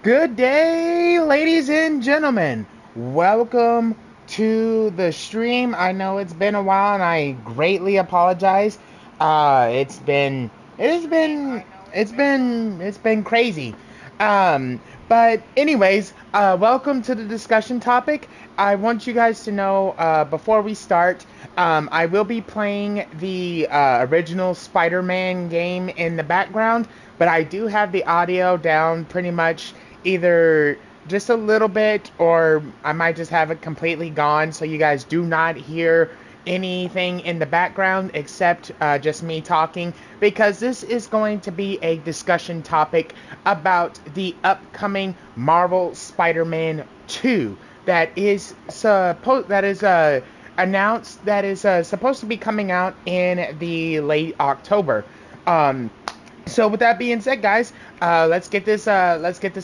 Good day, ladies and gentlemen. Welcome to the stream. I know it's been a while, and I greatly apologize. It's been, it's been, it's been crazy. But anyways, welcome to the discussion topic. I want you guys to know, before we start, I will be playing the original Spider-Man game in the background, but I do have the audio down pretty much either just a little bit, or I might just have it completely gone so you guys do not hear anything in the background except just me talking, because this is going to be a discussion topic about the upcoming Marvel Spider-Man 2 that is announced, that is supposed to be coming out in the late October. So with that being said, guys, let's get this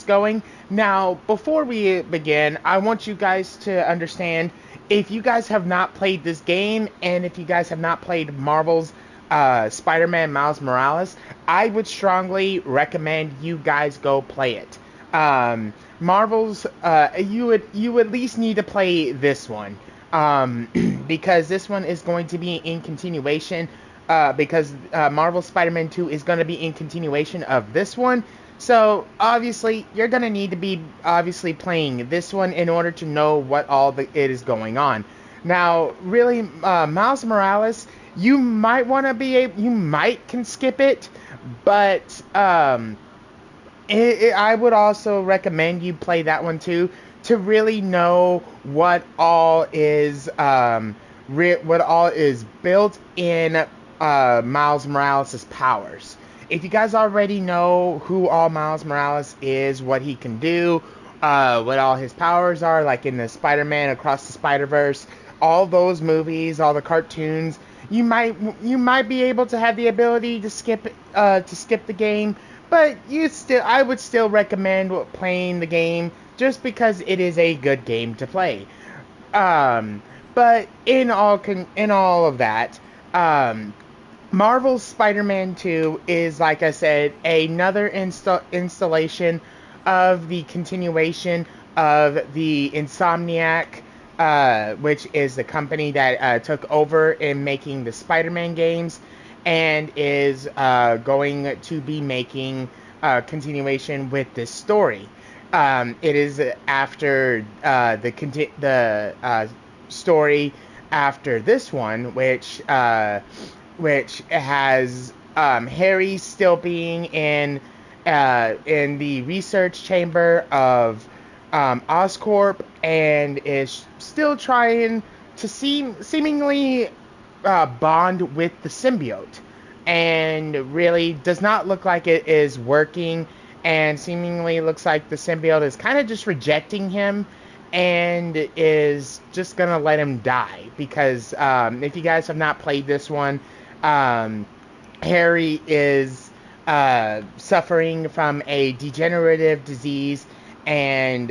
going. Now, before we begin, I want you guys to understand, if you guys have not played this game, and if you guys have not played Marvel's Spider-Man Miles Morales, I would strongly recommend you guys go play it. Marvel's you at least need to play this one, because this one is going to be in continuation, because Marvel Spider-Man 2 is going to be in continuation of this one. So obviously you're going to need to be obviously playing this one in order to know what it is going on. Now, really, Miles Morales, you might can skip it, but I would also recommend you play that one too, to really know what all is built in Miles Morales' powers. If you guys already know who all Miles Morales is, what he can do, what all his powers are, like in the Spider-Man Across the Spider-Verse, all those movies, all the cartoons, you might be able to have the ability to skip the game, but I would still recommend playing the game, just because it is a good game to play. But in all of that, Marvel's Spider-Man 2 is, like I said, another installation of the continuation of the Insomniac, which is the company that took over in making the Spider-Man games, and is going to be making continuation with this story. It is after the story after this one, which has Harry still being in the research chamber of Oscorp, and is still trying to seemingly bond with the symbiote, and really does not look like it is working, and seemingly looks like the symbiote is kind of just rejecting him, and is just gonna let him die, because if you guys have not played this one, Harry is suffering from a degenerative disease, and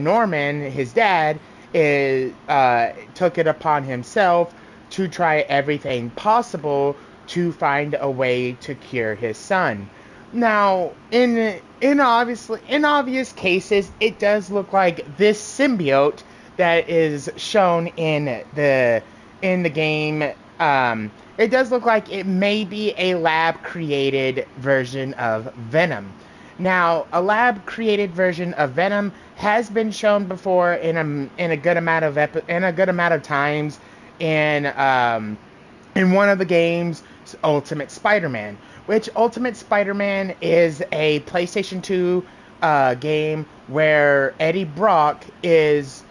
Norman, his dad, took it upon himself to try everything possible to find a way to cure his son. Now, in obvious cases, it does look like this symbiote that is shown in the game. It does look like it may be a lab created version of Venom. Now, a lab created version of Venom has been shown before in a good amount of times in one of the games, Ultimate Spider-Man, which Ultimate Spider-Man is a PlayStation 2 game where Eddie Brock is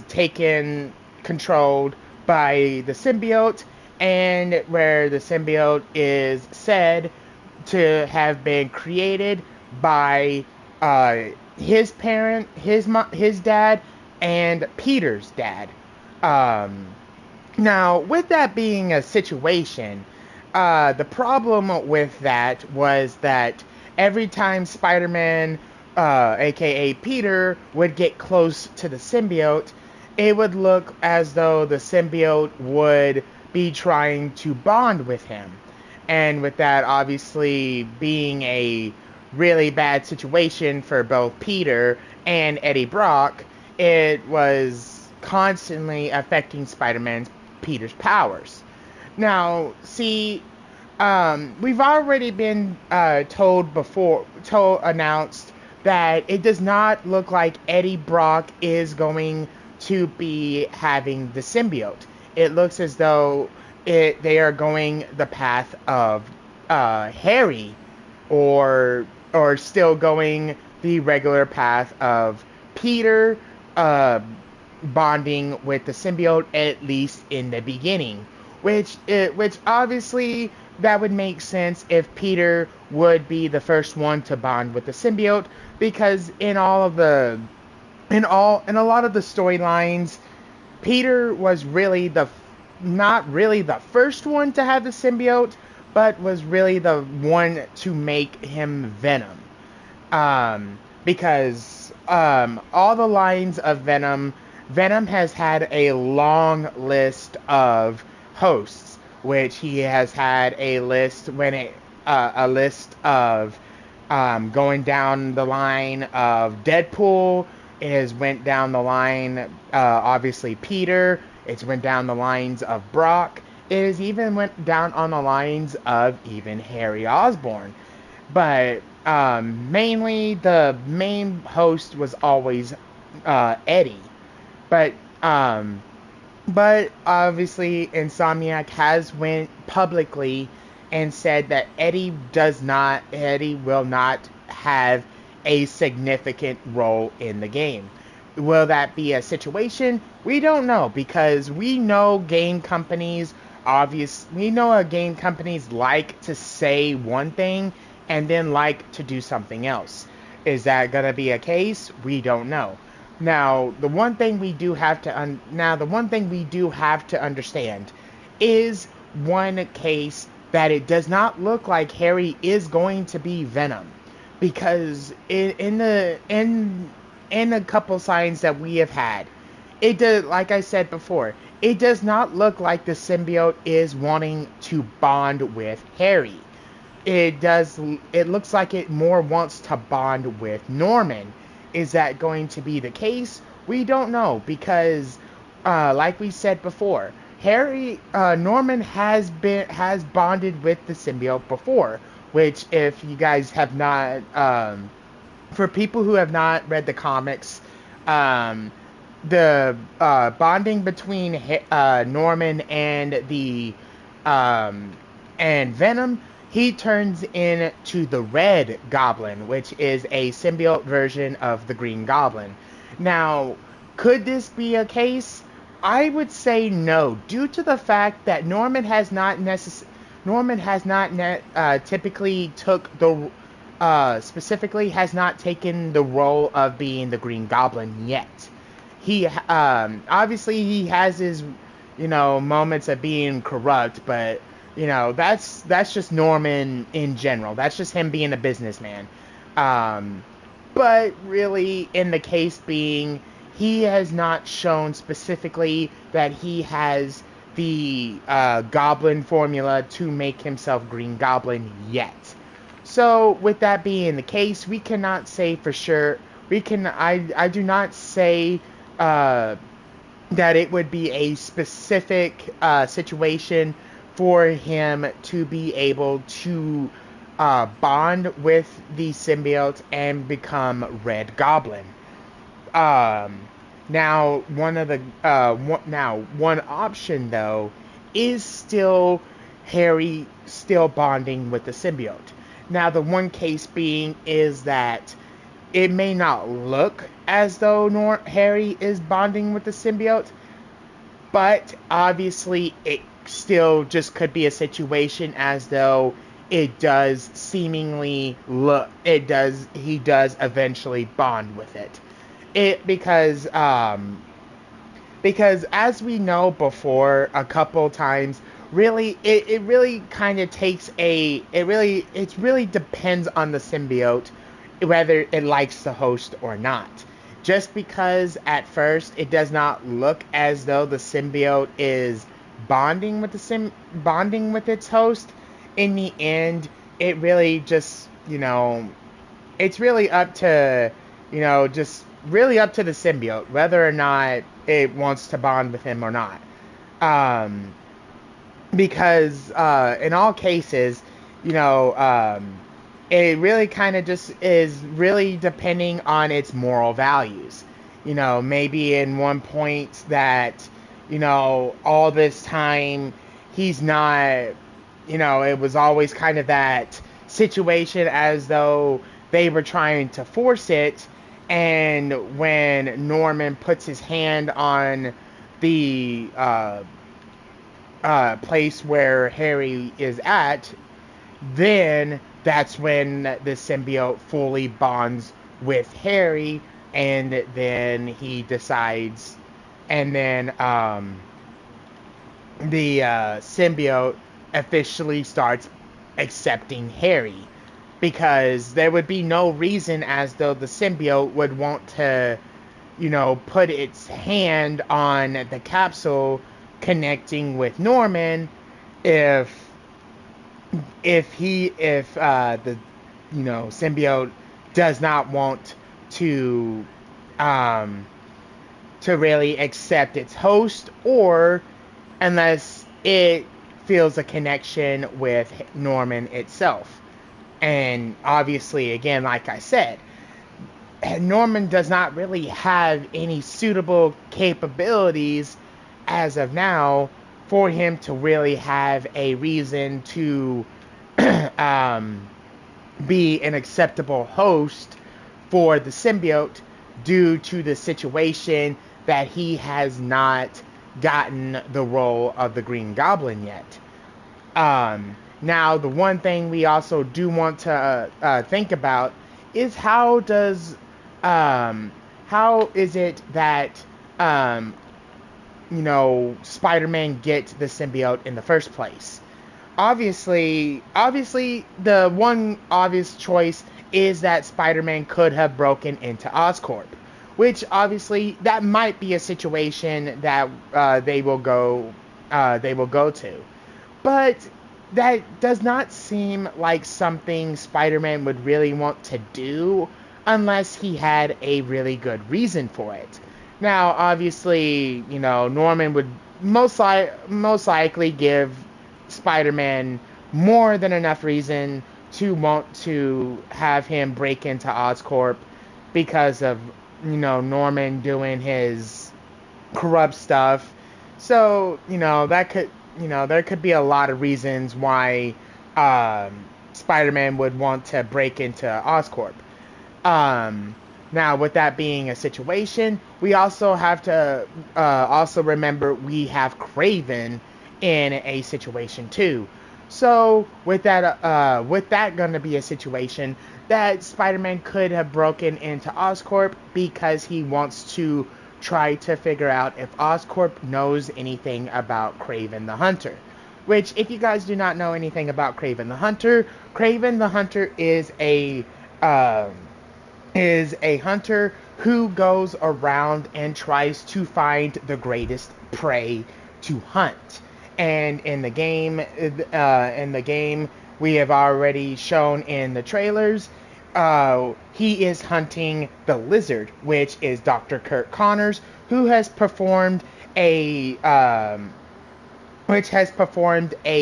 taken controlled by the symbiote, and where the symbiote is said to have been created by his parent, his dad, and Peter's dad. Now, with that being a situation, the problem with that was that every time Spider-Man, aka Peter, would get close to the symbiote, it would look as though the symbiote would be trying to bond with him. And with that obviously being a really bad situation for both Peter and Eddie Brock. It was constantly affecting Spider-Man's Peter's powers. Now, see, we've already been announced that it does not look like Eddie Brock is going to be having the symbiote. It looks as though they are going the path of Harry, or still going the regular path of Peter uh, bonding with the symbiote, at least in the beginning. Which obviously that would make sense if Peter would be the first one to bond with the symbiote, because in a lot of the storylines, Peter was really not really the first one to have the symbiote, but was really the one to make him Venom. Because all the lines of Venom has had a long list of hosts, which he has had a list of going down the line of Deadpool. It has went down the line, obviously Peter. It's went down the lines of Brock. It has even went down on the lines of even Harry Osborn. But mainly the main host was always Eddie. But but obviously Insomniac has went publicly and said that Eddie will not have a significant role in the game. Will that be a situation? We don't know, because we know game companies like to say one thing and then like to do something else. Is that going to be a case? We don't know. Now, the one thing we do have to understand is one case that it does not look like Harry is going to be Venom, because in a couple signs that we have had, it does, like I said before, it does not look like the symbiote is wanting to bond with Harry. It looks like it more wants to bond with Norman. Is that going to be the case? We don't know, because like we said before, Norman has bonded with the symbiote before, which, if you guys have not, for people who have not read the comics, the bonding between Norman and and Venom, he turns into the Red Goblin, which is a symbiote version of the Green Goblin. Now, could this be a case? I would say no, due to the fact that Norman has not typically specifically has not taken the role of being the Green Goblin yet. He obviously he has his moments of being corrupt, but that's just Norman in general. That's just him being a businessman. But really, in the case being, he has not shown specifically that he has the Goblin formula to make himself Green Goblin yet. So, with that being the case, we cannot say for sure. I do not say that it would be a specific situation for him to be able to bond with the symbiote and become Red Goblin. Now, one option though is still Harry still bonding with the symbiote. Now, the one case being is that it may not look as though Harry is bonding with the symbiote, but obviously it still just could be a situation as though it does seemingly look, he does eventually bond with it. Because as we know before a couple times, really, it really kind of takes it really depends on the symbiote whether it likes the host or not. Just because at first it does not look as though the symbiote is bonding with its host, in the end it really just it's really up to, just really up to the symbiote whether or not it wants to bond with him or not. Um, because in all cases, you know, um, it really kind of just is really depending on its moral values. Maybe in one point that, all this time he's not, it was always kind of that situation as though they were trying to force it. And when Norman puts his hand on the place where Harry is at, then that's when the symbiote fully bonds with Harry, and then he decides, and then the symbiote officially starts accepting Harry, because there would be no reason as though the symbiote would want to, put its hand on the capsule connecting with Norman if the symbiote does not want to um to really accept its host, or unless it feels a connection with Norman itself. And obviously, again, like I said, Norman does not really have any suitable capabilities as of now for him to really have a reason to um, be an acceptable host for the symbiote, due to the situation that he has not gotten the role of the Green Goblin yet. Now, the one thing we also do want to think about is how is it that Spider-Man get the symbiote in the first place? Obviously, the one obvious choice is that Spider-Man could have broken into Oscorp, which obviously that might be a situation that they will go to, but that does not seem like something Spider-Man would really want to do unless he had a really good reason for it. Now, obviously, Norman would most likely give Spider-Man more than enough reason to want to have him break into Oscorp, because of, Norman doing his corrupt stuff. So, that could, there could be a lot of reasons why Spider-Man would want to break into Oscorp. Now, with that being a situation, we also have to also remember we have Kraven in a situation too. So with that going to be a situation that Spider-Man could have broken into Oscorp because he wants to try to figure out if Oscorp knows anything about Kraven the Hunter. Which, if you guys do not know anything about Kraven the Hunter is a hunter who goes around and tries to find the greatest prey to hunt. And in the game, we have already shown in the trailers, he is hunting the Lizard, which is Dr. Curt Connors, who has performed a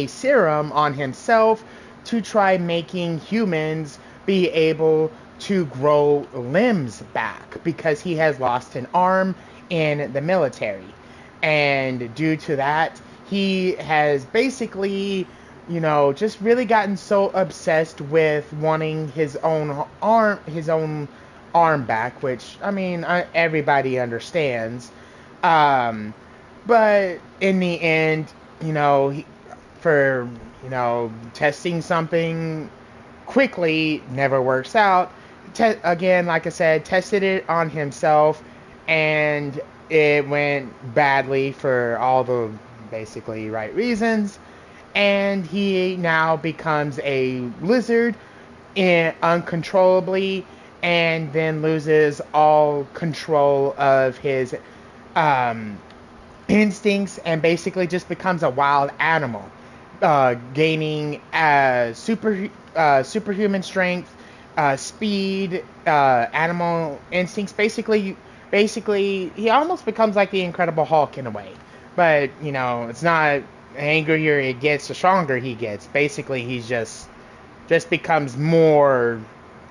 serum on himself to try making humans be able to grow limbs back, because he has lost an arm in the military. And due to that, he has basically, just really gotten so obsessed with wanting his own arm back, which, I mean, everybody understands. But in the end, for, testing something quickly never works out. Again, like I said, tested it on himself, and it went badly for all the basically right reasons, and he now becomes a lizard uncontrollably, and then loses all control of his instincts, and basically just becomes a wild animal, gaining superhuman strength, speed, animal instincts. Basically, he almost becomes like the Incredible Hulk in a way. But it's not. The angrier he gets, the stronger he gets. Basically, he's just becomes more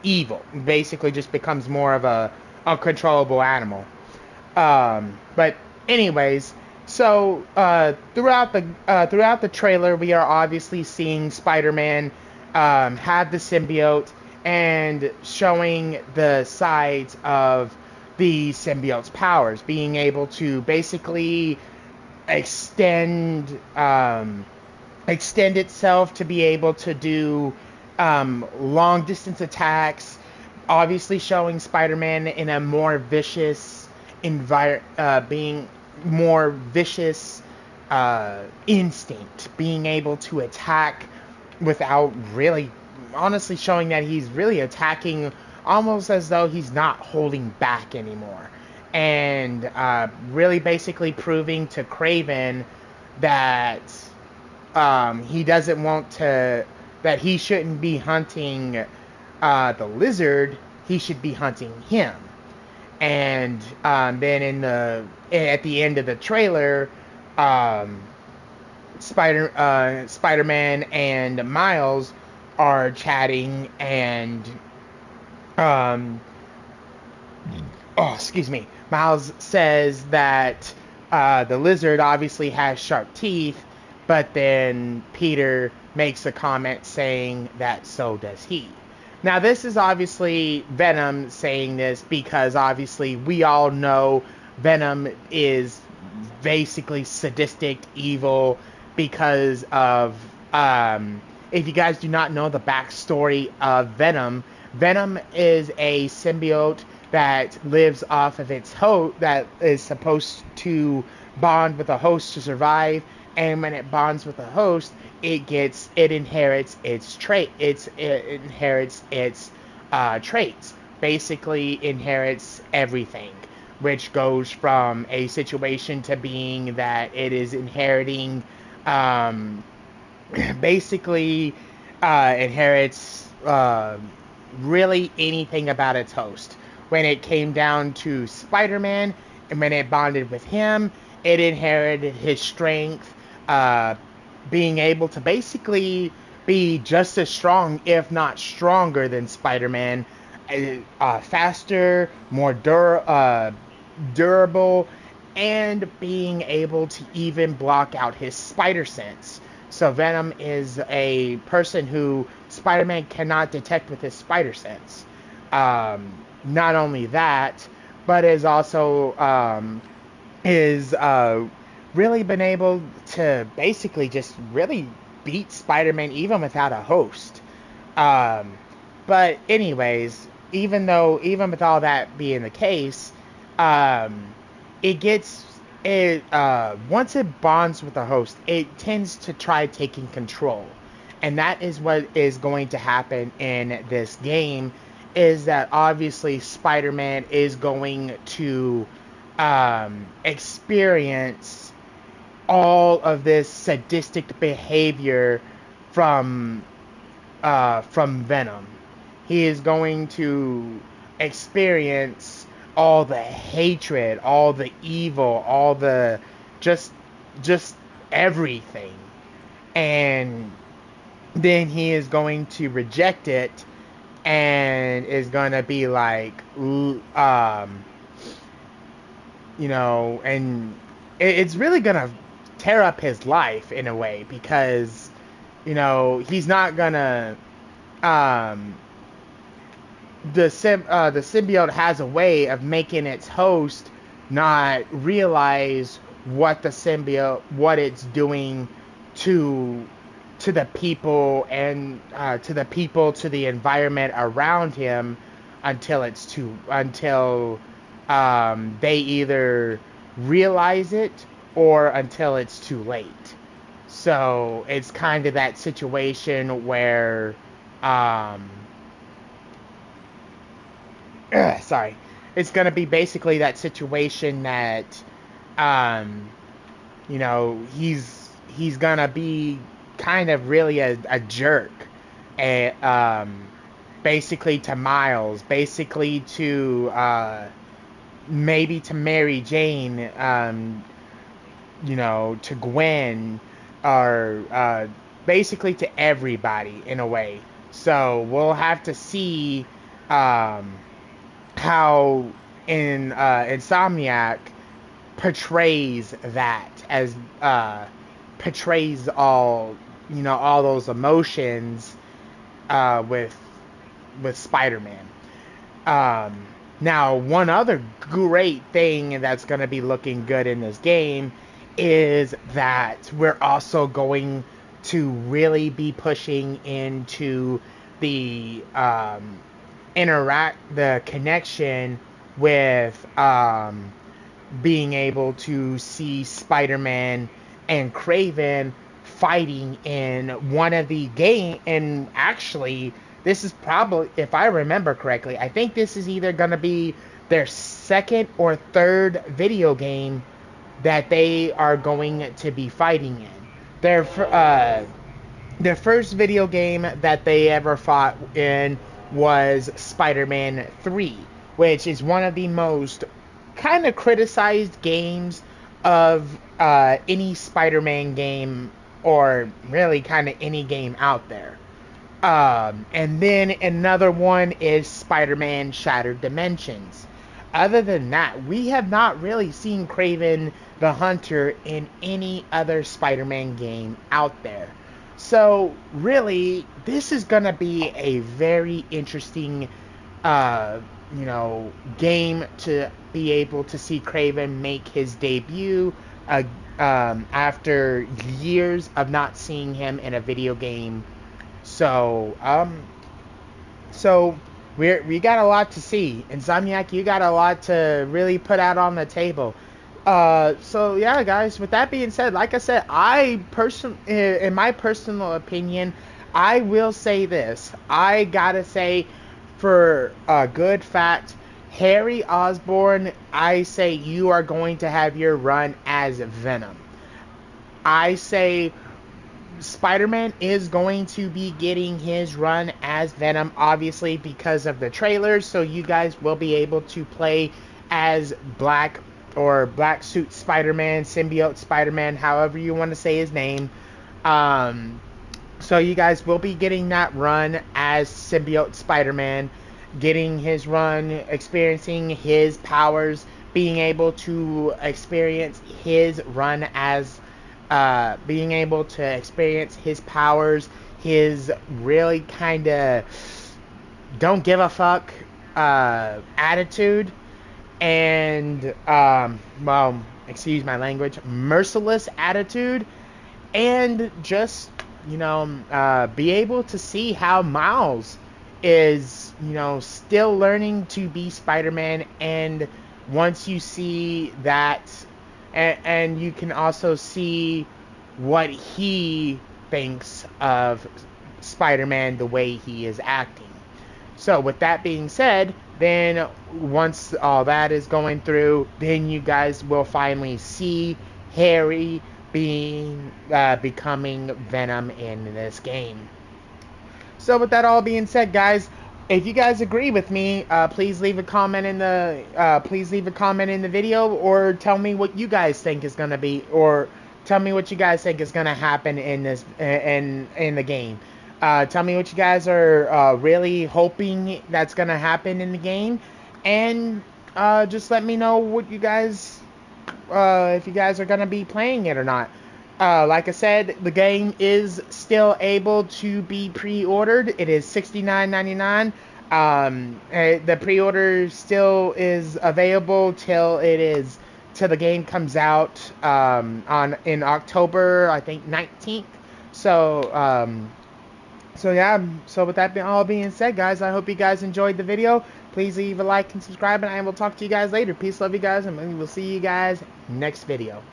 evil. Basically, just becomes more of a uncontrollable animal. But anyways, so throughout the trailer, we are obviously seeing Spider-Man have the symbiote and showing the sides of the symbiote's powers, being able to basically extend extend itself to be able to do long distance attacks, obviously showing Spider-Man in a more vicious being more vicious instinct, being able to attack without really, honestly showing that he's really attacking almost as though he's not holding back anymore. And really basically proving to Craven that he doesn't want to, that he shouldn't be hunting the lizard, he should be hunting him. And then at the end of the trailer, Spider-Man and Miles are chatting, and um, excuse me, Miles says that the lizard obviously has sharp teeth, but then Peter makes a comment saying that so does he. Now, this is obviously Venom saying this because obviously we all know Venom is basically sadistic, evil, because of, if you guys do not know the backstory of Venom, Venom is a symbiote that lives off of its host, that is supposed to bond with a host to survive, and when it bonds with a host, it inherits its traits. Basically, inherits everything, which goes from a situation to being that it is inheriting, um, basically, inherits really anything about its host. When it came down to Spider-Man, and when it bonded with him, it inherited his strength, being able to basically be just as strong, if not stronger, than Spider-Man, faster, more durable, and being able to even block out his spider sense. So Venom is a person who Spider-Man cannot detect with his spider sense. Not only that, but is also is really been able to basically just really beat Spider-Man even without a host. But anyways, even with all that being the case, it gets it once it bonds with the host, it tends to try taking control, and that is what is going to happen in this game. Is that obviously Spider-Man is going to experience all of this sadistic behavior from Venom. He is going to experience all the hatred, all the evil, all the just just everything. And then he is going to reject it and is going to be like and it's really going to tear up his life in a way, because he's not going to the symbiote has a way of making its host not realize what it's doing to the people, and to the environment around him, until they either realize it or until it's too late. So it's kind of that situation where sorry, it's going to be basically that situation that he's going to be kind of really a jerk, and basically to Miles, basically to maybe to Mary Jane, to Gwen, or basically to everybody in a way. So we'll have to see how Insomniac portrays that, as portrays all those emotions with Spider-Man. Now, one other great thing that's going to be looking good in this game is that we're also going to really be pushing into the the connection with being able to see Spider-Man and Kraven fighting in one of the game. And actually, this is probably, if I remember correctly, I think this is either going to be their second or third video game that they are going to be fighting in. Their first video game that they ever fought in was Spider-Man 3, which is one of the most kind of criticized games of any Spider-Man game, or really kind of any game out there. And then another one is Spider-Man Shattered Dimensions. Other than that, we have not really seen Kraven the Hunter in any other Spider-Man game out there. So really, this is going to be a very interesting game to be able to see Kraven make his debut after years of not seeing him in a video game. So we got a lot to see. Insomniac, you got a lot to really put out on the table. So yeah, guys, with that being said, like I said, in my personal opinion, I will say this. I gotta say, for a good fact, Harry Osborn, I say you are going to have your run as Venom. I say Spider-Man is going to be getting his run as Venom, obviously because of the trailers, so you guys will be able to play as Black Suit Spider-Man, Symbiote Spider-Man, however you want to say his name. So you guys will be getting that run as Symbiote Spider-Man, getting his run, experiencing his powers, being able to experience his run as being able to experience his powers, his really kind of don't give a fuck attitude, and excuse my language, merciless attitude, and just be able to see how Miles is still learning to be Spider-Man. And once you see that, and you can also see what he thinks of Spider-Man, the way he is acting. So with that being said, then once all that is going through, then you guys will finally see Harry becoming Venom in this game. So with that all being said, guys, if you guys agree with me, please leave a comment in the video, or tell me what you guys think is gonna be, or tell me what you guys think is gonna happen in this in the game. Tell me what you guys are really hoping that's gonna happen in the game, and just let me know what you guys, if you guys are gonna be playing it or not. Like I said, the game is still able to be pre-ordered. It is $69.99. The pre-order still is available till the game comes out in October, I think 19th. So yeah. So with that all being said, guys, I hope you guys enjoyed the video. Please leave a like and subscribe, and I will talk to you guys later. Peace, love you guys, and we will see you guys next video.